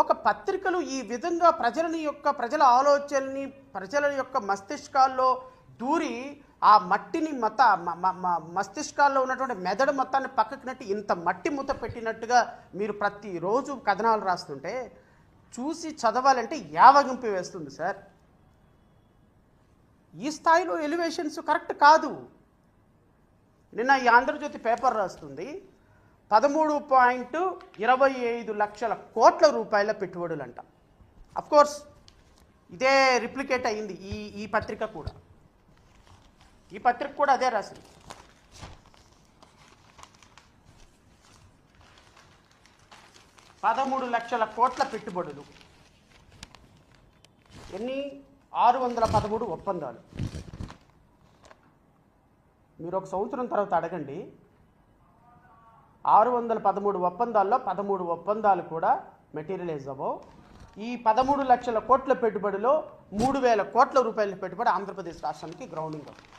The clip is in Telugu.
ఒక పత్రికలు ఈ విధంగా ప్రజల ఆలోచనని ప్రజల యొక్క మస్తిష్కాల్లో దూరి ఆ మట్టిని మస్తిష్కాల్లో ఉన్నటువంటి మెదడు మొత్తాన్ని పక్కకి నెట్టి ఇంత మట్టి మూత పెట్టినట్టుగా మీరు ప్రతిరోజు కథనాలు రాస్తుంటే చూసి చదవాలంటే యావగింపు వేస్తుంది సార్. ఈ స్థాయిలో ఎలివేషన్స్ కరెక్ట్ కాదు. నిన్న ఈ ఆంధ్రజ్యోతి పేపర్ రాస్తుంది 13.25 లక్షల కోట్ల రూపాయల పెట్టుబడులంట. అఫ్కోర్స్ ఇదే రిప్లికేట్ అయింది ఈ పత్రిక కూడా. ఈ పత్రిక కూడా అదే రాసింది. $13 లక్షల కోట్ల పెట్టుబడులు, ఎన్ని 613 ఒప్పందాలు. మీరు ఒక సంవత్సరం తర్వాత అడగండి, 613 ఒప్పందాల్లో 13 ఒప్పందాలు కూడా మెటీరియలైజ్ అవ్వవు. ఈ 13 లక్షల కోట్ల పెట్టుబడిలో 3,000 కోట్ల రూపాయల పెట్టుబడి ఆంధ్రప్రదేశ్ రాష్ట్రానికి గ్రౌండింగ్ అవుతుంది.